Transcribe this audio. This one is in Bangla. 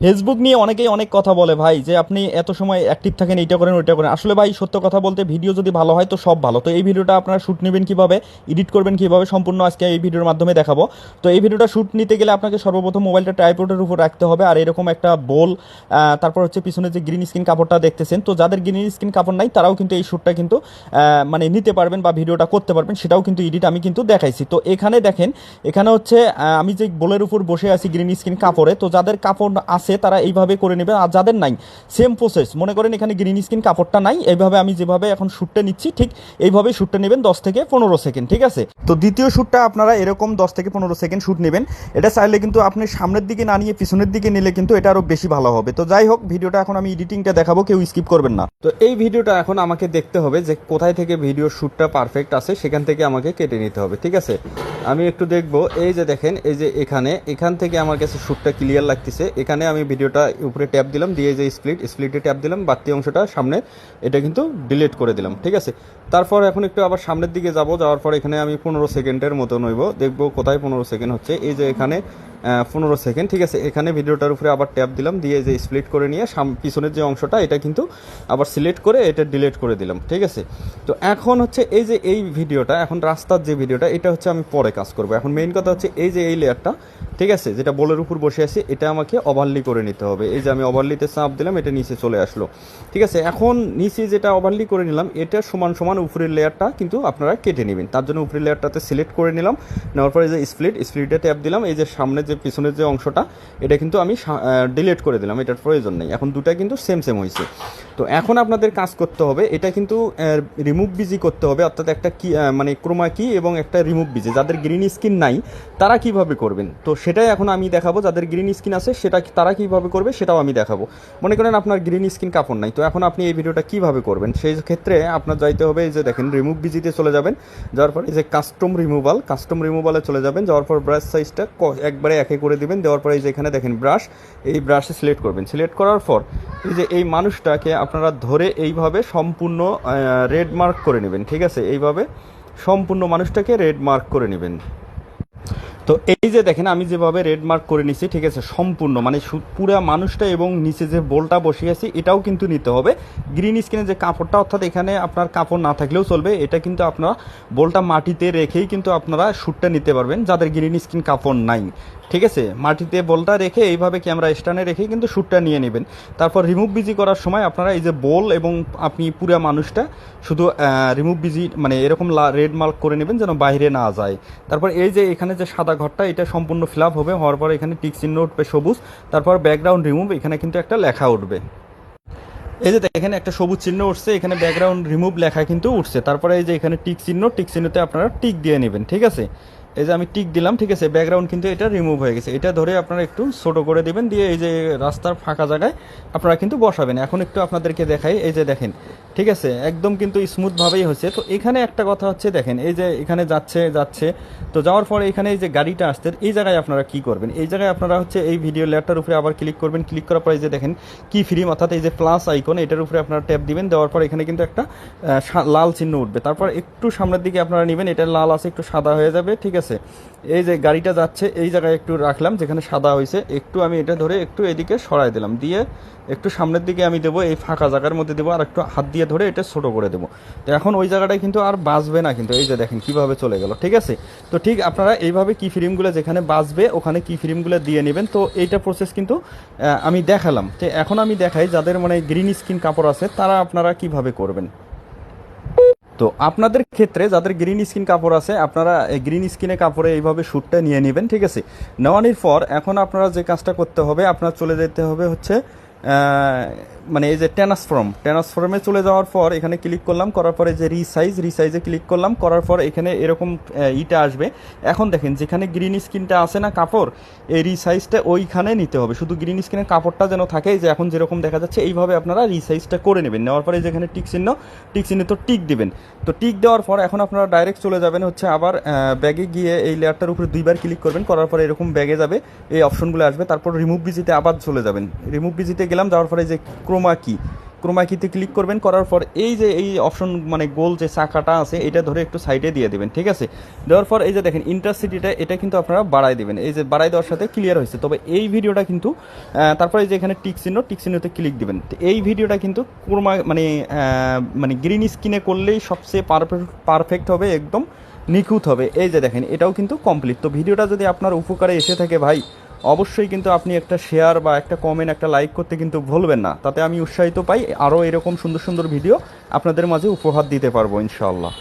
ফেসবুক নিয়ে অনেকেই অনেক কথা বলে ভাই, যে আপনি এত সময় অ্যাক্টিভ থাকেন, এইটা করেন ওইটা করেন। আসলে ভাই সত্য কথা বলতে ভিডিও যদি ভালো হয় তো সব ভালো। তো এই ভিডিওটা আপনারা শ্যুট নেবেন কীভাবে, এডিট করবেন কীভাবে, সম্পূর্ণ আজকে এই ভিডিওর মাধ্যমে দেখাবো। তো এই ভিডিওটা শ্যুট নিতে গেলে আপনাকে সর্বপ্রথম মোবাইলটা ট্রাইপডের উপর রাখতে হবে, আর এরকম একটা বোল, তারপর হচ্ছে পিছনে যে গ্রিন স্ক্রিন কাপড়টা দেখতেছেন, তো যাদের গ্রিন স্ক্রিন কাপড় নাই তারাও কিন্তু এই শ্যুটটা কিন্তু মানে নিতে পারবেন বা ভিডিওটা করতে পারবেন, সেটাও কিন্তু এডিট আমি কিন্তু দেখাইছি। তো এখানে দেখেন, এখানে হচ্ছে আমি যে বোলের উপর বসে আছি গ্রিন স্ক্রিন কাপড়ে, তো যাদের কাপড় আছে তারা এইভাবে করে নেবেন, আর যাদের নাই সেম প্রসেস, মনে করেন এখানে গ্রিন স্ক্রিন কাপড়টা নাই, এইভাবে আমি যেভাবে এখন শ্যুটটা নিচ্ছি ঠিক এইভাবে শ্যুটটা নেবেন 10 থেকে 15 সেকেন্ড, ঠিক আছে। তো দ্বিতীয় শ্যুটটা আপনারা এরকম 10 থেকে 15 সেকেন্ড শ্যুট নেবেন। এটা চাইলে কিন্তু আপনি সামনের দিকে না নিয়ে পিছনের দিকে নিলে কিন্তু এটা আরও বেশি ভালো হবে। তো যাই হোক, ভিডিওটা এখন আমি এডিটিংটা দেখাবো, কেউ স্কিপ করবেন না। তো এই ভিডিওটা এখন আমাকে দেখতে হবে যে কোথায় থেকে ভিডিও শ্যুটটা পারফেক্ট আছে, সেখান থেকে আমাকে কেটে নিতে হবে, ঠিক আছে। আমি একটু দেখবো, এই যে দেখেন, এই যে এখান থেকে আমার কাছে শ্যুটটা ক্লিয়ার লাগতেছে। এখানে আমি ভিডিওটা উপরে ট্যাপ দিলাম, দিয়ে যে স্প্লিটে ট্যাপ দিলাম, বাড়তি অংশটা সামনে এটা কিন্তু ডিলিট করে দিলাম, ঠিক আছে। তারপর এখন একটু আবার সামনের দিকে যাওয়ার পর এখানে আমি 15 সেকেন্ডের মতো নইব, দেখবো কোথায় 15 সেকেন্ড হচ্ছে। এই যে এখানে 15 সেকেন্ড, ঠিক আছে। এখানে ভিডিওটার উপরে আবার ট্যাপ দিলাম, দিয়ে যে স্প্লিট করে নিয়ে পিছনের যে অংশটা এটা কিন্তু আবার সিলেক্ট করে এটা ডিলিট করে দিলাম, ঠিক আছে। তো এখন হচ্ছে এই যে এই ভিডিওটা, এখন রাস্তার যে ভিডিওটা, এটা হচ্ছে আমি পরে কাজ করবো। এখন মেইন কথা হচ্ছে এই যে এই লেয়ারটা, ঠিক আছে, যেটা বোলের উপর বসে আছি, এটা আমাকে ওভারলি করে নিতে হবে। এই যে আমি ওভারলিতে চাপ দিলাম, এটা নিচে চলে আসলো, ঠিক আছে। এখন নিচে যেটা ওভারলি করে নিলাম, এটা সমান সমান উপরের লেয়ারটা কিন্তু আপনারা কেটে নেবেন। তার জন্য উপরের লেয়ারটাতে সিলেক্ট করে নিলাম, নেওয়ার পরে যে স্প্লিটে ট্যাপ দিলাম, এই যে সামনে যে পিছনের যে অংশটা এটা কিন্তু আমি ডিলিট করে দিলাম, এটার প্রয়োজন নেই। এখন দুটা কিন্তু সেম হয়েছে। তো এখন আপনাদের কাজ করতে হবে, এটা কিন্তু রিমুভ বিজি করতে হবে, অর্থাৎ একটা কি মানে ক্রোমা কি এবং একটা রিমুভ বিজি। যাদের গ্রিন স্ক্রিন নাই তারা কিভাবে করবেন, তো সেটাই এখন আমি দেখাবো। যাদের গ্রিন স্ক্রিন আছে তারা কিভাবে করবে সেটাও আমি দেখাবো। মনে করেন আপনার গ্রিন স্ক্রিন কাপড় নাই, তো এখন আপনি এই ভিডিওটা কিভাবে করবেন, সেই ক্ষেত্রে আপনার যাইতে হবে, এই যে দেখেন রিমুভ বিজিতে চলে যাবেন, যাওয়ার পর এই যে কাস্টম রিমুভালে চলে যাবেন, যাওয়ার পর ব্রাশ সাইজটা একবারে একে করে দিবেন। দেওয়ার পর এই যে এখানে দেখেন ব্রাশ, এই ব্রাশে সিলেক্ট করবেন। সিলেক্ট করার পর এই যে এই মানুষটাকে আপনারা ধরে এইভাবে সম্পূর্ণ রেড মার্ক করে নেবেন, ঠিক আছে। এইভাবে সম্পূর্ণ মানুষটাকে রেড মার্ক করে নেবেন। তো এই যে দেখেন আমি যেভাবে রেড মার্ক করে নিছি, ঠিক আছে, সম্পূর্ণ মানে পুরা মানুষটা এবং নিচে যে বোলটা বসিয়েছি এটাও কিন্তু নিতে হবে। গ্রিন স্ক্রিনে যে কাপড়টা, অর্থাৎ এখানে আপনার কাপড় না থাকলেও চলবে, এটা কিন্তু আপনারা বোলটা মাটিতে রেখেই কিন্তু আপনারা শ্যুটটা নিতে পারবেন, যাদের গ্রিন স্ক্রিন কাপড় নাই, ঠিক আছে। মাটিতে বোলটা রেখে এইভাবে ক্যামেরা স্ট্যান্ডে রেখেই কিন্তু শ্যুটটা নিয়ে নেবেন। তারপর রিমুভ বিজি করার সময় আপনারা এই যে বোল এবং আপনি পুরা মানুষটা শুধু রিমুভ বিজি মানে এরকম রেড মার্ক করে নেবেন যেন বাইরে না যায়। তারপর এই যে এখানে যে সাদা ঘরটা এটা সম্পূর্ণ ফিল আপ হবে, হওয়ার পর এখানে টিক চিহ্ন উঠবে সবুজ, তারপর ব্যাকগ্রাউন্ড রিমুভ, এখানে কিন্তু একটা লেখা উঠবে। এই যে দেখেন একটা সবুজ চিহ্ন উঠছে, এখানে ব্যাকগ্রাউন্ড রিমুভ লেখা কিন্তু উঠছে। তারপরে এই যে এখানে টিক চিহ্নতে আপনারা টিক দিয়ে নেবেন, ঠিক আছে। এই যে আমি টিক দিলাম, ঠিক আছে, ব্যাকগ্রাউন্ড কিন্তু এটা রিমুভ হয়ে গেছে। এটা ধরে আপনারা একটু ছোট করে দিবেন, দিয়ে এই যে রাস্তার ফাঁকা জায়গায় আপনারা কিন্তু বসাবেন। এখন একটু আপনাদেরকে দেখাই, এই যে দেখেন, ঠিক আছে, একদম কিন্তু স্মুথভাবেই হচ্ছে। তো এখানে একটা কথা হচ্ছে, দেখেন এই যে এখানে যাচ্ছে, তো যাওয়ার পরে এখানে এই যে গাড়িটা আসছে, এই জায়গায় আপনারা কি করবেন, এই জায়গায় আপনারা হচ্ছে এই ভিডিও লেয়ারটার উপরে আবার ক্লিক করবেন। ক্লিক করার পরে এই যে দেখেন কি ফ্রেম, অর্থাৎ এই যে প্লাস আইকন, এটার উপরে আপনারা ট্যাপ দিবেন। দেওয়ার পর এখানে কিন্তু একটা লাল চিহ্ন উঠবে। তারপর একটু সামনের দিকে আপনারা নেবেন, এটা লাল আছে একটু সাদা হয়ে যাবে, ঠিক আছে। এই যে গাড়িটা যাচ্ছে এই জায়গায় একটু রাখলাম যেখানে সাদা হয়েছে, একটু আমি এটা ধরে একটু এদিকে সরাই দিলাম, দিয়ে একটু সামনের দিকে আমি দেবো, এই ফাঁকা জায়গার মধ্যে দেবো, আর একটু হাত দিয়ে ধরে এটা ছোটো করে দেবো। তো এখন ওই জায়গাটায় কিন্তু আর বাঁচবে না, কিন্তু এই যে দেখেন কীভাবে চলে গেল, ঠিক আছে। তো ঠিক আপনারা এইভাবে কি ফ্রেমগুলো যেখানে বাঁচবে ওখানে কি ফ্রেমগুলো দিয়ে নেবেন। তো এইটা প্রসেস কিন্তু আমি দেখালাম। তো এখন আমি দেখাই যাদের মানে গ্রিন স্ক্রিন কাপড় আছে তারা আপনারা কিভাবে করবেন। তো আপনাদের ক্ষেত্রে যাদের গ্রিন স্ক্রিন কাপড় আছে আপনারা এই গ্রিন স্ক্রিনে কাপড়ে এইভাবে শ্যুটটা নিয়ে নেবেন, ঠিক আছে। নেওয়ানোর পর এখন আপনারা যে কাজটা করতে হবে, আপনার চলে যেতে হবে হচ্ছে মানে এই যে ট্রান্সফর্মে চলে যাওয়ার পর এখানে ক্লিক করলাম, করার পরে যে রিসাইজে ক্লিক করলাম, করার পর এখানে এরকম ইটা আসবে। এখন দেখেন যেখানে গ্রিন স্ক্রিনটা আছে না কাপড়, এই রিসাইজটা ওইখানে নিতে হবে, শুধু গ্রিন স্ক্রিনের কাপড়টা যেন থাকে, যে এখন যেরকম দেখা যাচ্ছে এইভাবে আপনারা রিসাইজটা করে নেবেন। নেওয়ার পরে যেখানে টিক চিহ্ন তো টিক দিবেন। তো টিক দেওয়ার পর এখন আপনারা ডাইরেক্ট চলে যাবেন হচ্ছে আবার ব্যাগে গিয়ে এই লেয়ারটার উপরে দুইবার ক্লিক করবেন, করার পরে এরকম ব্যাগে যাবে, এই অপশনগুলো আসবে। তারপর রিমুভ বিজিতে আবার চলে যাবেন, রিমুভ বিজিতে গেলাম, যাওয়ার পরে যে ক্রোমা কিতে ক্লিক করবেন, করার পর এই যে এই অপশন মানে গোল যে চাকাটা আছে এটা ধরে একটু সাইডে দিয়ে দেবেন, ঠিক আছে। দেওয়ার পর এই যে দেখেন ইন্টারসিটিটা এটা কিন্তু আপনারা বাড়াই দেবেন, এই যে বাড়াই দেওয়ার সাথে ক্লিয়ার হয়েছে। তবে এই ভিডিওটা কিন্তু তারপরে এই যে এখানে টিক চিহ্নতে ক্লিক দিবেন। তো এই ভিডিওটা কিন্তু ক্রোমা মানে গ্রিন স্ক্রিনে করলেই সবচেয়ে পারফেক্ট হবে, একদম নিখুঁত হবে। এই যে দেখেন এটাও কিন্তু কমপ্লিট। তো ভিডিওটা যদি আপনার উপকারে এসে থাকে ভাই, অবশ্যই কিন্তু আপনি একটা শেয়ার বা একটা কমেন্ট, একটা লাইক করতে কিন্তু ভুলবেন না, তাতে আমি উৎসাহিত পাই, আরও এরকম সুন্দর সুন্দর ভিডিও আপনাদের মাঝে উপহার দিতে পারবো ইনশাআল্লাহ।